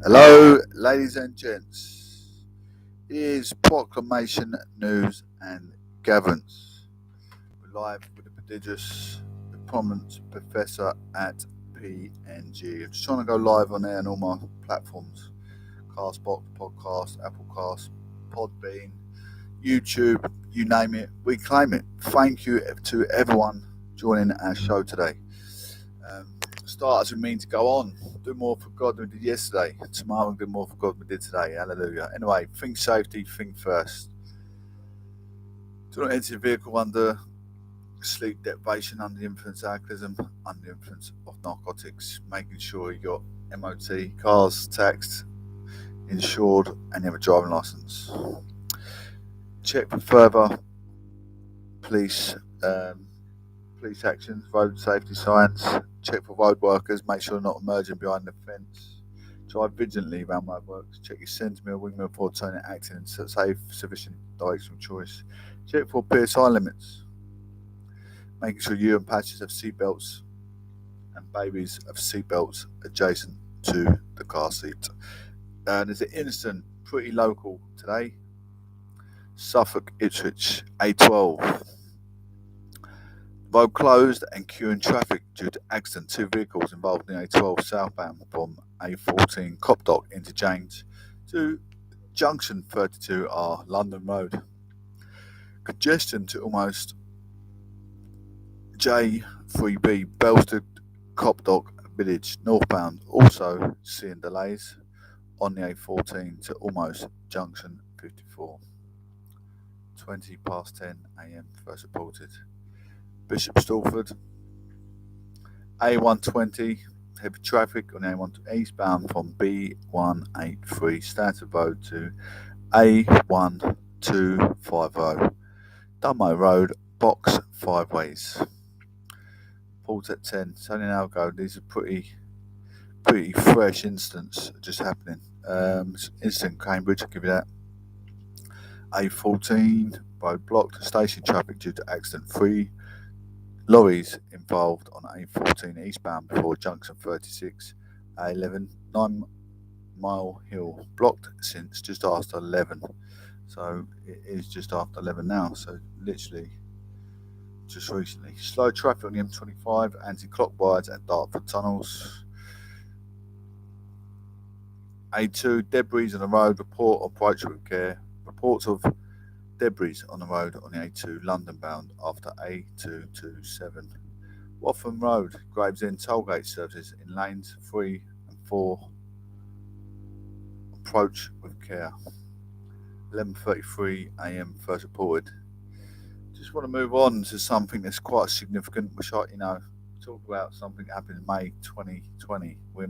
Hello, ladies and gents. Here's Proclamation News and Governance. We're live with the prodigious, the prominent professor at PNG. I'm just trying to go live on air on all my platforms: Castbox, Podcast, Applecast, Podbean, YouTube, you name it, we claim it. Thank you to everyone joining our show today. Start as we mean to go on. Do more for God than we did yesterday. Tomorrow we'll do more for God than we did today. Hallelujah. Anyway, think safety, think first. Do not enter your vehicle under sleep deprivation, under the influence of alcoholism, under the influence of narcotics. Making sure you got MOT, cars, taxed, insured, and you have a driving license. Check for further police police actions, road safety signs. Check for road workers, make sure they're not emerging behind the fence. Drive vigilantly around roadworks. Check your centre mirror, wing mirror before turning acting in safe, sufficient direction of choice. Check for PSI limits. Making sure you and passengers have seatbelts and babies have seatbelts adjacent to the car seat. There's an incident pretty local today. Suffolk, Ipswich, A12. Road closed and queue in traffic due to accident. Two vehicles involved in A12 southbound from A14 Copdock interchange to Junction 32R London Road. Congestion to almost J3B Belstead Copdock Village northbound. Also seeing delays on the A14 to almost Junction 54. 20 past 10 a.m. first reported. Bishop Stortford, A120, heavy traffic on A1 eastbound from B183 Stanford Road to A1250. Dunmow Road, box 5 ways. Port at 10, it's only an hour ago. These are pretty fresh incidents just happening. Incident Cambridge, I'll give you that. A14, road blocked, station traffic due to accident. 3 lorries involved on A14 eastbound before junction 36, A11, 9 Mile Hill, blocked since just after 11. So it is just after 11 now, so literally just recently. Slow traffic on the M25, anti-clockwise at Dartford tunnels. A2, debris on the road, report approach with care. Reports of debris on the road on the A2 London bound after A227. Watham Road, Gravesend tollgate services in lanes 3 and 4. Approach with care. 11:33 a.m. first reported. Just want to move on to something that's quite significant, which talk about something that happened in May 2020. We're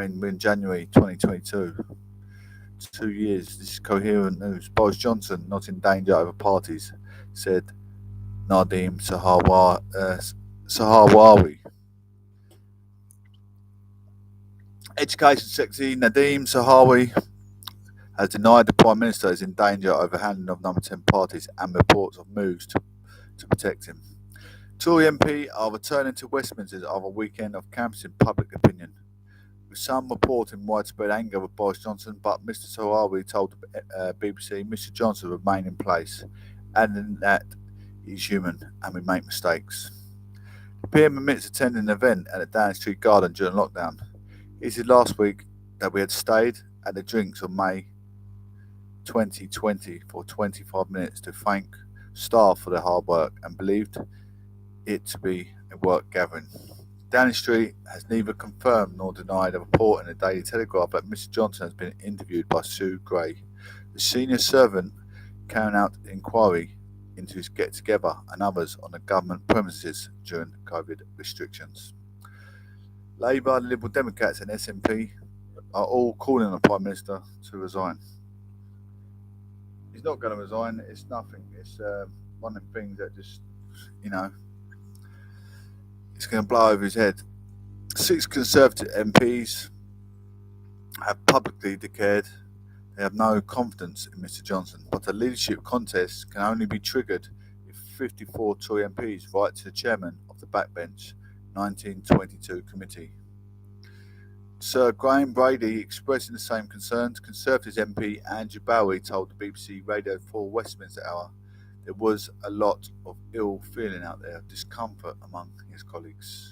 in January 2022. 2 years. This is coherent news. Boris Johnson not in danger over parties, said Nadeem Sahawawi. Education Secretary Nadeem Sahawawi has denied the Prime Minister is in danger over handling of number 10 parties and reports of moves to protect him. Tory MP are returning to Westminster after a weekend of canvassing public opinion, with some reporting widespread anger with Boris Johnson, but Mr Sahawi told the BBC Mr Johnson would remain in place, adding that he's human and we make mistakes. The PM admits attending an event at the Downing Street Garden during lockdown. He said last week that we had stayed at the drinks on May 2020 for 25 minutes to thank staff for their hard work and believed it to be a work gathering. Downing Street has neither confirmed nor denied a report in the Daily Telegraph that Mr Johnson has been interviewed by Sue Gray, the senior servant carrying out the inquiry into his get-together and others on the government premises during COVID restrictions. Labour, Liberal Democrats and SNP are all calling on the Prime Minister to resign. He's not going to resign. It's nothing. It's one of the things that just, it's going to blow over his head. 6 Conservative MPs have publicly declared they have no confidence in Mr Johnson, but a leadership contest can only be triggered if 54 Tory MPs write to the chairman of the backbench 1922 committee. Sir Graham Brady, expressing the same concerns, Conservatives MP Andrew Bowie told the BBC Radio 4 Westminster Hour there was a lot of ill feeling out there, discomfort among his colleagues.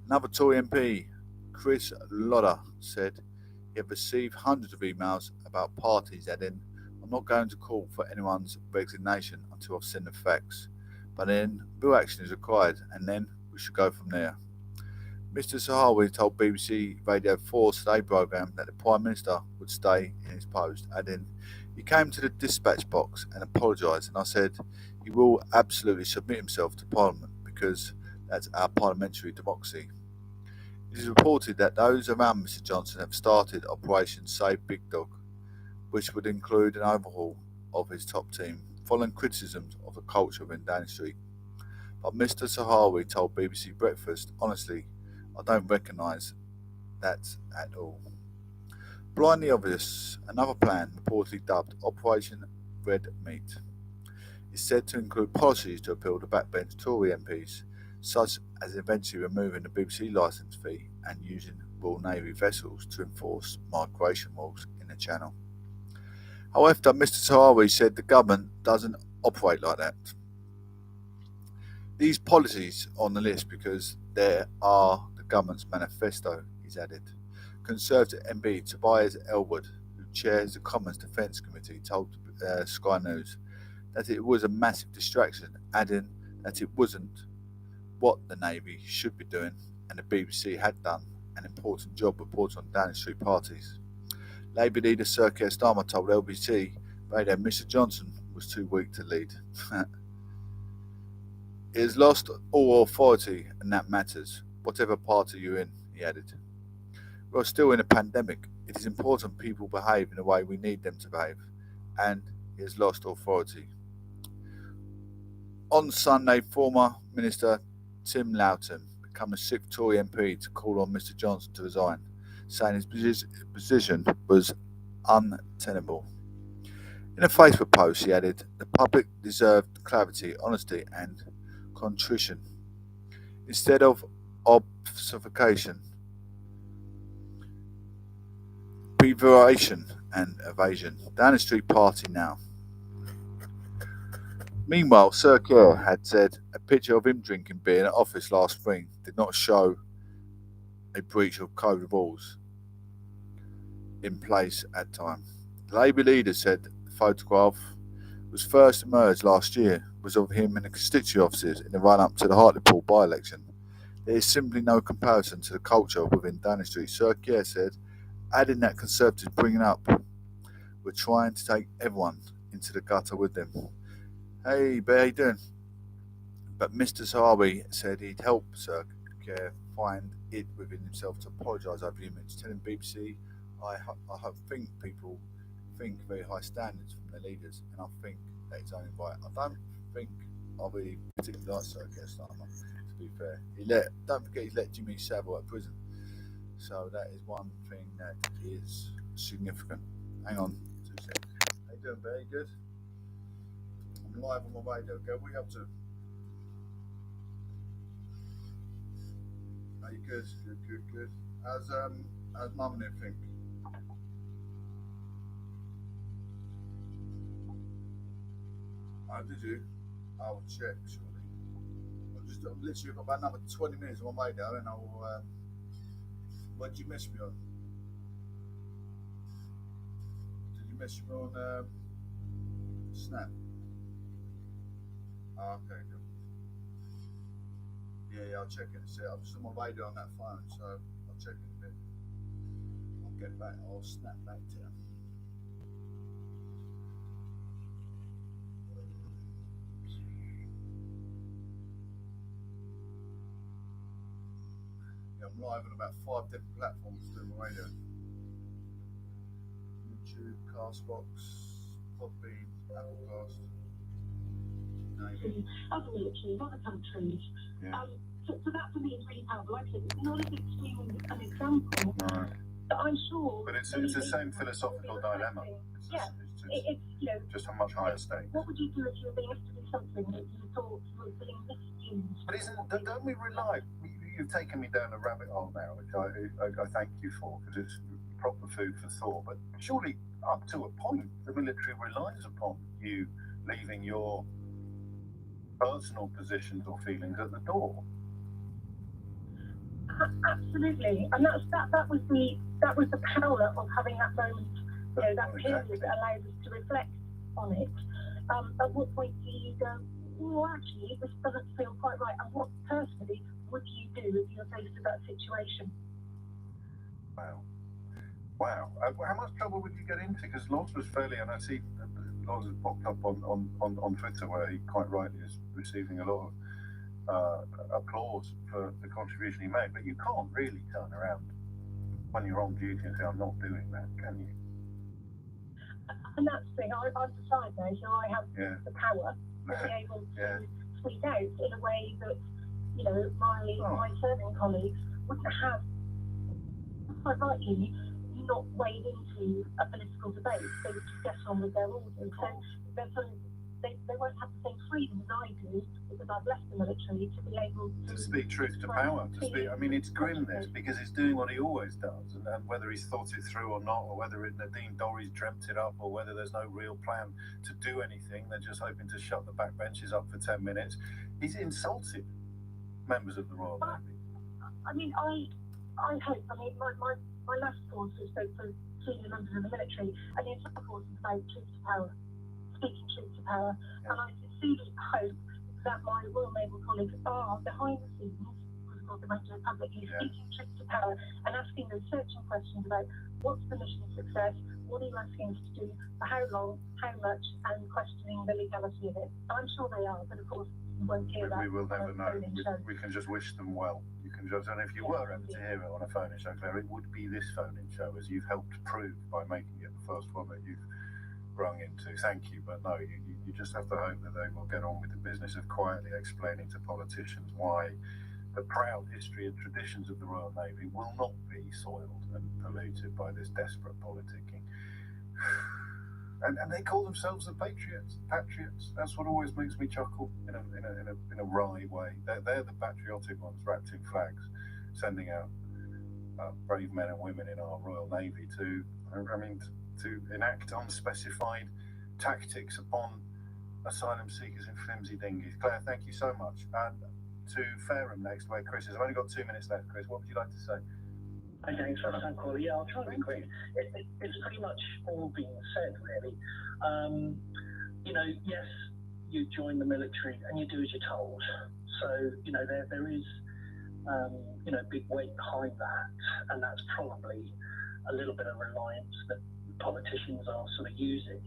Another Tory MP, Chris Lodder, said he had received hundreds of emails about parties, adding, "I'm not going to call for anyone's resignation until I've seen the facts, but then real action is required, and then we should go from there." Mr Sahawi told BBC Radio 4's Today programme that the Prime Minister would stay in his post, adding, "He came to the dispatch box and apologised, and I said he will absolutely submit himself to Parliament because that's our parliamentary democracy." It is reported that those around Mr Johnson have started Operation Save Big Dog, which would include an overhaul of his top team, following criticisms of the culture within Downing Street. But Mr Sahawi told BBC Breakfast, "Honestly, I don't recognise that at all." Blindly obvious, another plan, reportedly dubbed Operation Red Meat, is said to include policies to appeal to backbench Tory MPs, such as eventually removing the BBC licence fee and using Royal Navy vessels to enforce migration rules in the Channel. However, Mr Sahawi said the government doesn't operate like that. These policies are on the list because they are the government's manifesto, he's added. Conservative MP Tobias Elwood, who chairs the Commons Defence Committee, told Sky News that it was a massive distraction, adding that it wasn't what the Navy should be doing, and the BBC had done an important job reporting on Downing Street parties. Labour leader Sir Keir Starmer told LBC Radio Mr Johnson was too weak to lead. He has lost all authority, and that matters, whatever party you're in, he added. We're still in a pandemic. It is important people behave in the way we need them to behave, and he has lost authority. On Sunday, former Minister Tim Loughton became the 6th Tory MP to call on Mr Johnson to resign, saying his position was untenable. In a Facebook post, he added, "The public deserved clarity, honesty and contrition, instead of obfuscation, prevarication and evasion. Downing Street Party now." Meanwhile, Sir Keir had said a picture of him drinking beer in an office last spring did not show a breach of COVID rules in place at the time. The Labour leader said the photograph was first emerged last year was of him in the constituency offices in the run-up to the Hartlepool by-election. There is simply no comparison to the culture within Downing Street, Sir Keir said, adding that Conservatives bringing up were trying to take everyone into the gutter with them. "Hey, Bear, how you doing?" But Mr Sahawi said he'd help Sir Keir find it within himself to apologise over the image, telling BBC, I think people think very high standards from their leaders, and I think that it's only right. I don't think I really particularly like Sir Keir Starmer, to be fair. Don't forget he's let Jimmy Savile out of prison. So that is one thing that is significant. Hang on 2 seconds. How you doing, Bear? You good? I'm live on my radio. Go, what are you up to? Are you good? Good. How's Mum and everything? Oh, did you? I'll check shortly. I've literally got about another 20 minutes on my radio, and I'll. What did you miss me on? Did you miss me on Snap? Oh, okay, good. Yeah, I'll check it. See, I'm just on my radio on that phone, so I'll check it in a bit. I'll get back. I'll snap back to you. I'm live on about 5 different platforms doing my radio. YouTube, Castbox, Podbean, Applecast. Other militaries, other countries. Yeah. So that for me is really powerful. Like I said, it's not as extreme an example, No. but I'm sure. But it's the same philosophical dilemma. It's just a much higher stake. What would you do if you were being asked to do something that you thought was being misused? But don't we rely? you've taken me down a rabbit hole now, which I thank you for, because it's proper food for thought. But surely, up to a point, the military relies upon you leaving your personal positions or feelings at the door. Absolutely, and that was the power of having that moment, that period that allowed us to reflect on it. At what point do you go, well, actually, this doesn't feel quite right, and what personally would you do if you're faced with that situation? Wow. How much trouble would you get into? Because Loz was fairly, and I see Loz has popped up on Twitter where he quite rightly is receiving a lot of applause for the contribution he made, but you can't really turn around when you're on duty and say, I'm not doing that, can you? And that's the thing, I'm the side now, so I have the power to be able to speak out in a way that, my serving colleagues wouldn't have, quite rightly, not wade into a political debate. They would just get on with their orders. So they won't have the same freedom as I do, because I've left the military, to be able to speak truth to power. I mean, it's grim, this, because he's doing what he always does, and whether he's thought it through or not, or whether Nadine Dorries dreamt it up, or whether there's no real plan to do anything, they're just hoping to shut the backbenches up for 10 minutes. He's insulted members of the Royal Navy. I mean, I hope. I mean, my last course was for senior members of the military, and the entire course is about truth to power, speaking truth to power. And I sincerely hope that my Royal Naval colleagues are behind the scenes, because of course they won't do it publicly, speaking truth to power and asking those searching questions about what's the mission of success, what are you asking us to do, for how long, how much, and questioning the legality of it. I'm sure they are, but of course you won't hear that. We will never know. We can just wish them well. You can just, and if you were ever to hear it on a phone-in show, Claire, it would be this phone-in show, as you've helped prove by making it the first one that you've rung into. Thank you, but no, you just have to hope that they will get on with the business of quietly explaining to politicians why the proud history and traditions of the Royal Navy will not be soiled and polluted by this desperate politicking. And they call themselves the patriots. That's what always makes me chuckle in a wry way. They're the patriotic ones, wrapped in flags, sending out brave men and women in our Royal Navy to enact unspecified tactics upon asylum seekers in flimsy dinghies. Claire, thank you so much. And to Fareham next, where Chris is. I've only got 2 minutes left. Chris, what would you like to say? Hi, thanks for that call. Yeah, I'll try to be quick. It's pretty much all been said, really. Yes, you join the military and you do as you're told. So, there is, big weight behind that, and that's probably a little bit of reliance that politicians are sort of using.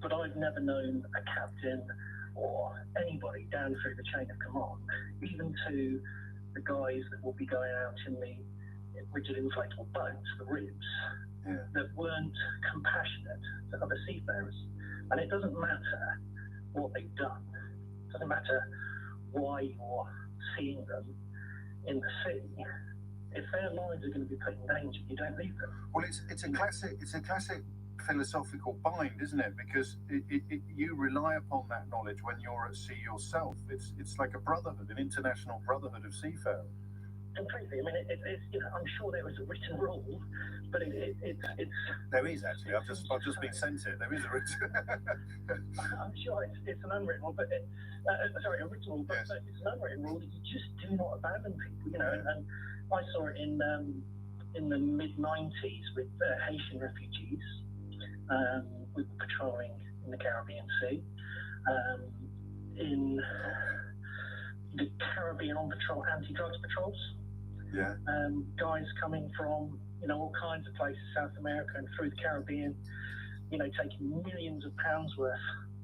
But I've never known a captain or anybody down through the chain of command, even to the guys that will be going out in the rigid inflatable boats, the ribs, that weren't compassionate to other seafarers. And it doesn't matter what they've done. It doesn't matter why you're seeing them in the sea. If their lives are going to be put in danger, you don't leave them. Well, it's a classic philosophical bind, isn't it? Because you rely upon that knowledge when you're at sea yourself. It's like a brotherhood, an international brotherhood of seafarers. Completely. I mean, I'm sure there was a written rule, but it's. There is actually. I've just been sent it. There is a written. I'm sure it's an unwritten rule, but a written rule, but it's an unwritten rule that you just do not abandon people. And I saw it in the mid-90s with Haitian refugees. We were patrolling in the Caribbean Sea. In the Caribbean on patrol, anti-drugs patrols. Yeah. Guys coming from all kinds of places, South America and through the Caribbean, taking millions of pounds worth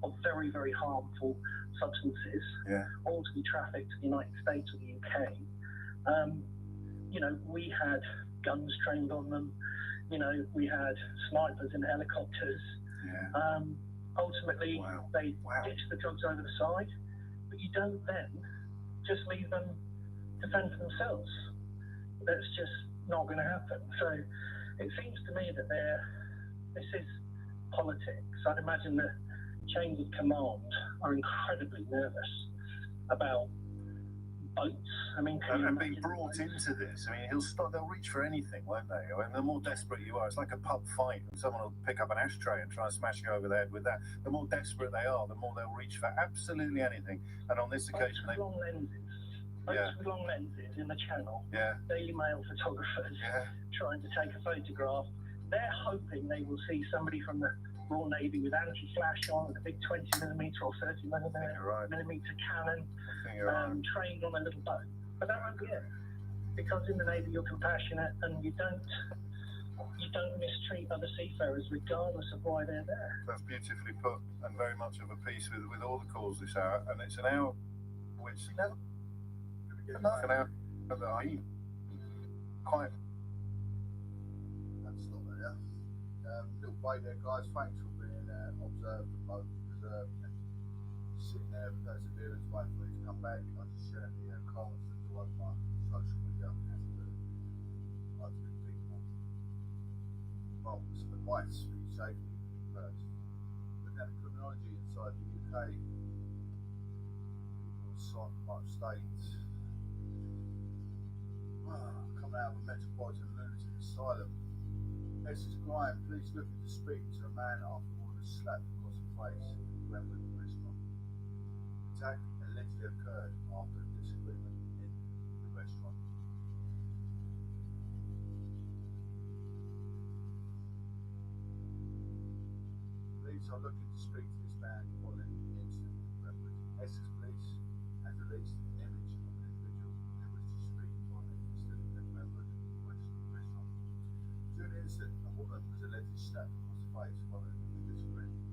of very, very harmful substances, all to be trafficked to the United States or the UK. We had guns trained on them. We had snipers in helicopters. Yeah. Ultimately, they ditch the drugs over the side, but you don't then just leave them to fend for themselves. That's just not going to happen. So it seems to me that this is politics. I'd imagine the chains of command are incredibly nervous about boats. I mean, and being brought into this, I mean, they'll reach for anything, won't they? I mean, the more desperate you are, it's like a pub fight, and someone will pick up an ashtray and try and smash you over the head with that. The more desperate they are, the more they'll reach for absolutely anything. And on this occasion, boats with long lenses. Boats with long lenses in the channel. Yeah. Daily Mail photographers trying to take a photograph. They're hoping they will see somebody from the Royal Navy with anti-flash on, with a big 20mm or 30mm cannon, trained on a little boat. But that won't be it, because in the Navy you're compassionate and you don't mistreat other seafarers regardless of why they're there. That's beautifully put, and very much of a piece with all the calls this hour. And it's an hour which an hour that I quite. That's not there. Little break there, guys. Thanks for being observed and both preserved and sitting there with perseverance, waiting for you to come back. I just shared the comments all over my social media as to lots of people. Well, some advice for your safety first. Looking at the criminology inside the UK, people sign much states coming out of a metropolitan lunatic asylum. Essex Grime, please looking to speak to a man after orders slapped across the face at the Glenwood restaurant. The attack allegedly occurred after a disagreement in the restaurant. Police are looking to speak to this man following the incident in Glenwood. Essex Police has released an image of an individual who was to speak following the incident in Glenwood restaurant. During the incident, a woman was allegedly slapped across the face following the disagreement.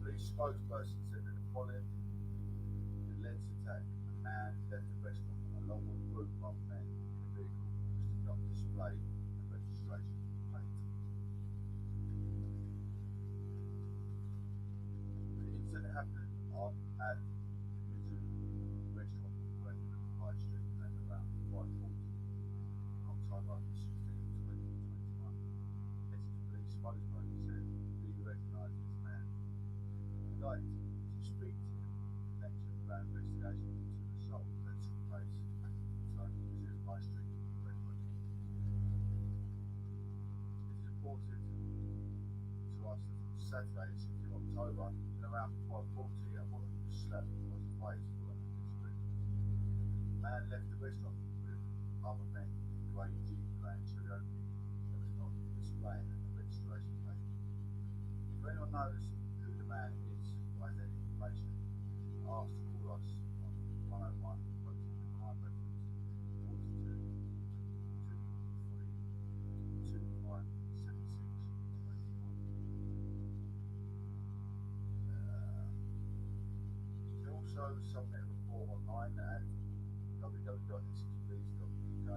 Police spokesperson said that following the alleged attack, a man left the restaurant along with a group of men in a vehicle which did not display a registration plate. The incident happened at the Mizu restaurant on Glenwood High Street at around 5:40. October 16, 2021. Essex Police spokesperson said, "Do you recognise this man? We'd like to speak to him in connection with our investigation into an assault that took place outside Mizu High Street, Glenwood." It is reported to us that on Saturday, 16 October, at around 5:40, a woman was slapped across the face following a disagreement. The man left the restaurant with other men in grey Jeep Grand Cherokee that was not displaying a registration plate. If anyone knows who the man is or has any information, ask to call us on 101 quoting the crime reference 42 25 76 21. You can also submit a report online at www.essexpolice.uk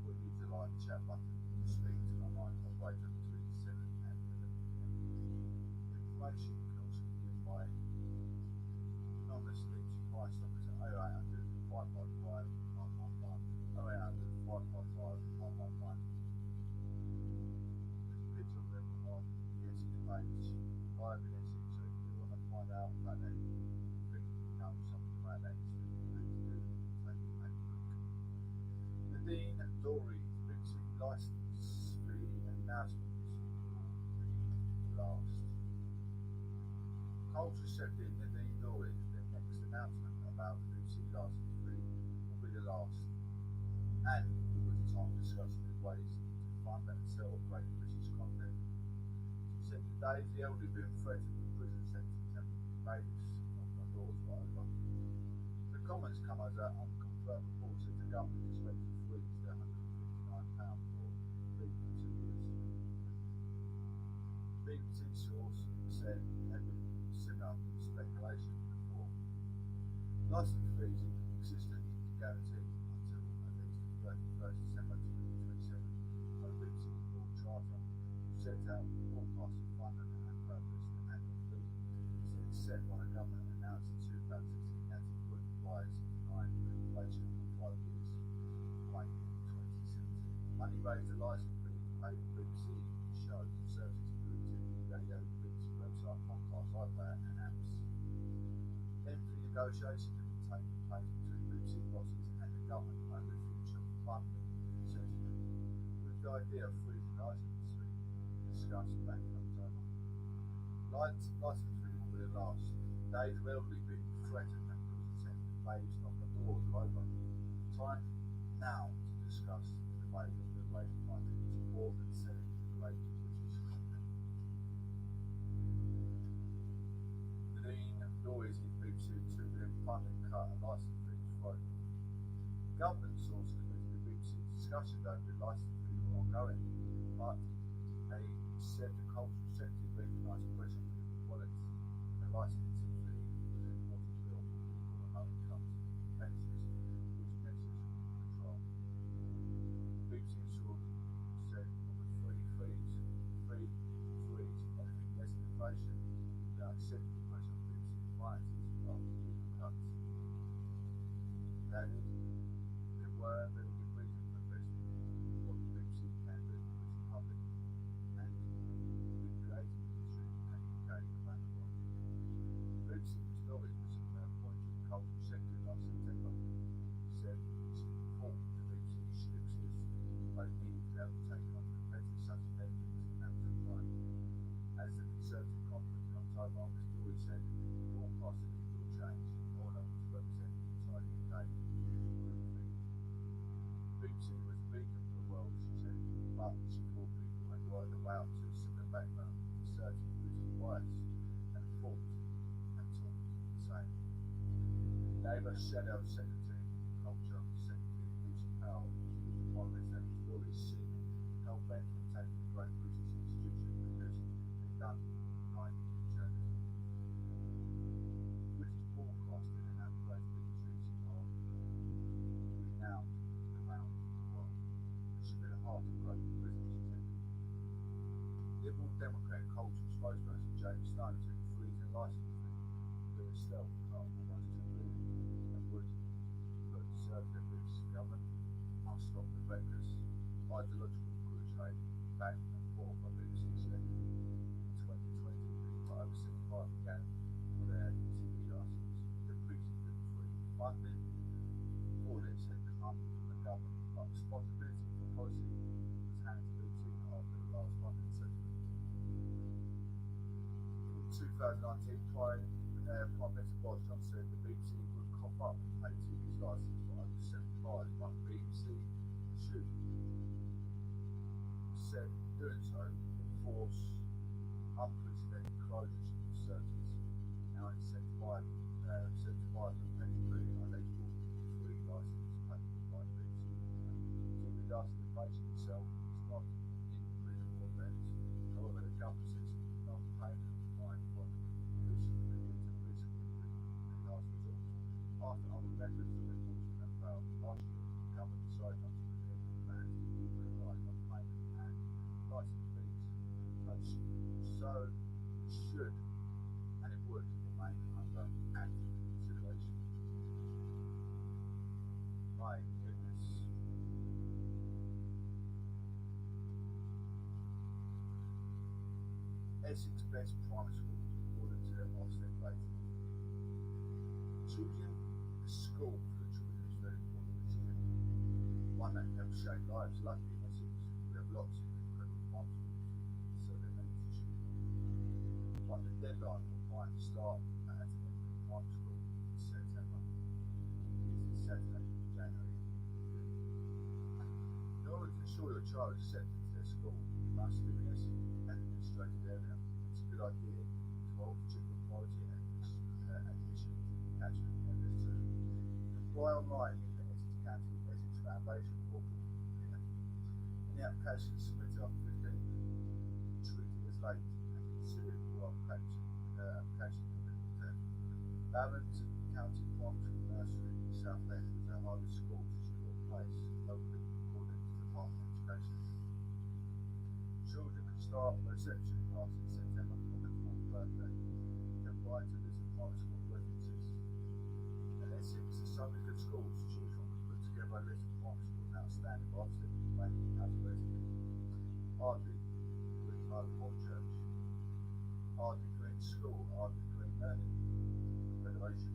or use the live chat button to speak to an online operator between 7 and 11 p.m. Information can also be given by anonymously to Crime Stoppers at 0800 555 111, 0800 555 111. There's a picture of them on the Essex page, live in Essex, so if you want to find out about anything, think you know something about that incident, please do take a look. Nadine Dory, BBC licence fee announcement will be the last. Cold's receptive Nadine Dory, the next announcement about the BBC licence fee will be the last, and it was the time discussing the ways to fund and sell great British content. She said today is the elderly being threatened with prison sentence and bailiffs knocking on doors right over. The comments come as unconfirmed reports that the government is expected to freeze the £159 for 3.2 years. BBC source said there had been similar speculation before. Licence fees in existence guaranteed until at least the 31st December 2027 by the BBC Board Charter, which sets out forecasting funding and purpose and annual fee. It's set by the government announced in 2016 as it would rise in line with inflation for 5 years, like in 2017. Money raised the licence fee to pay for BBC shows and services including TV, radio, BBC website, podcast, iPlayer and apps. Then for negotiation to the idea of freezing licence discussed back in October. Licence fee will be the last. Days of elderly being threatened and prison sentence, babies knock on doors are over. Time now to discuss the debate of the raising money to more than selling great British content. Lean lawyers in BBC 2 million funding cut and licence fees thrown. Government sources admitted the BBC's discussions over the licence fees were ongoing, but they said the cultural sector recognised pressure on people's wallets. The licensing fee was an important bill for people on low incomes, pensions, which ministers control. BBC sources said of the three freeze, anything less than inflation, without accepting the pressure on BBC's finances after the cuts. That is, there were very good reasons for investment in what the BBC can do for the public and the creative industry and UK around the world. BBC stories was appointed to the cultural sector last September. Said it's important the BBC should exist, but it needed to be able to take on competitors such as Netflix and Amazon Prime. As the Conservative conference in October, the story said, broadcasting will change in order to represent the entire UK. BBC was a beacon for the world, she said, but she called people had right about to similar background, inserting political bias and thought and talked the same. Labour Shadow Secretary of Culture, Secretary of Peace and Power, one of their stories, seeing hell bent on taking the great British institution because they've done 90 journalism. British broadcasting and our great industries are renowned around the world. It should be the heart of great Britain, she said. Liberal Democrat cultural spokesperson James Stone said freezing licence fee for itself can't almost $2 billion and would put Conservative government must stop the reckless ideological crusade back and forth by BBC said. In 2020, people over 75 began for their TV licence, decreasing the free funding. All this had come from the government, but responsibility for policy was handed to BBC after the last funding settlement. In 2019, Prime Minister Boris Johnson said the BBC would cop up and pay TV's licence for over 75, but BBC should, said doing so would force unprecedented closures in searches, now incentivise them paying free eligible free licence paid by BBC. TV licence inflation itself is not increasable events. However, the government says non-payment of fine for BBC is a risk in last resort. After other methods of enforcement have failed last year, the government decided not to renew the plans to criminalise non-payment and licence fees. So it should and it would remain under active consideration. My goodness. Essex Best Primary School, according to their Ofsted data. Choosing a school for the children is very important decision. One that helps shape lives. Luckily in Essex, we have lots of incredible primary schools, so they're meant to choose one. But the deadline for applying to start at an infant primary school is September. This is Saturday, January 5th. In order to ensure your child is accepted to their school, you must live in Essex and administrated area. It's a good idea to hold particular quality and admission to catchment areas too. Apply online in the Essex County Essex Foundation portal. In the application submitted on 15th, treat it as late and consider it for application Barons County Primary School Nursery in Southend is the hardest school to secure a place locally according to the Department of Education. Children can start reception class in September from their 4th birthday. You can apply to visit primary school references. In Essex, there's so many good schools to choose from. We put together a list of primary schools outstanding by Ofsted, ranking alphabetically. Ardley Green Home Church, Ardley Green School, Ardley Green Learning Federation,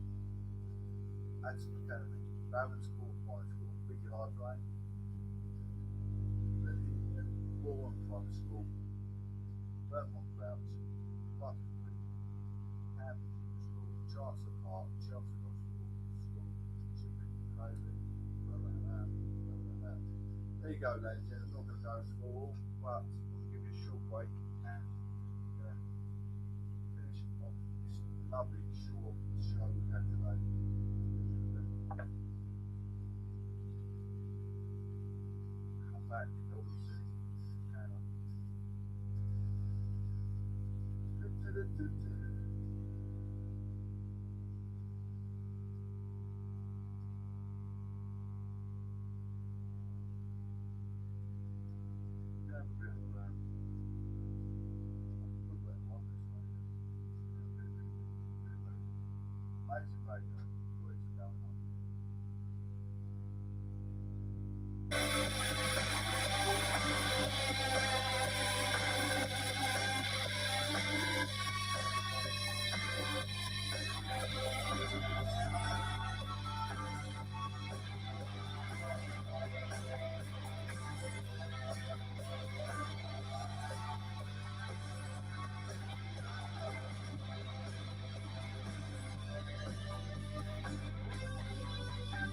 Atom Academy, Barons Court Primary School, Big Hard Lane, Lily Primary School, Vermont Grounds, Buckington, Hampton School, Chancellor Park, Chelsea Hospital, School, Chipping, Craven, there you go, ladies and gentlemen. I'm not going to go through all, but I'll give you a short break and finish off this lovely short show we had today. Come back, LBC, Hannah. Amazing, mate.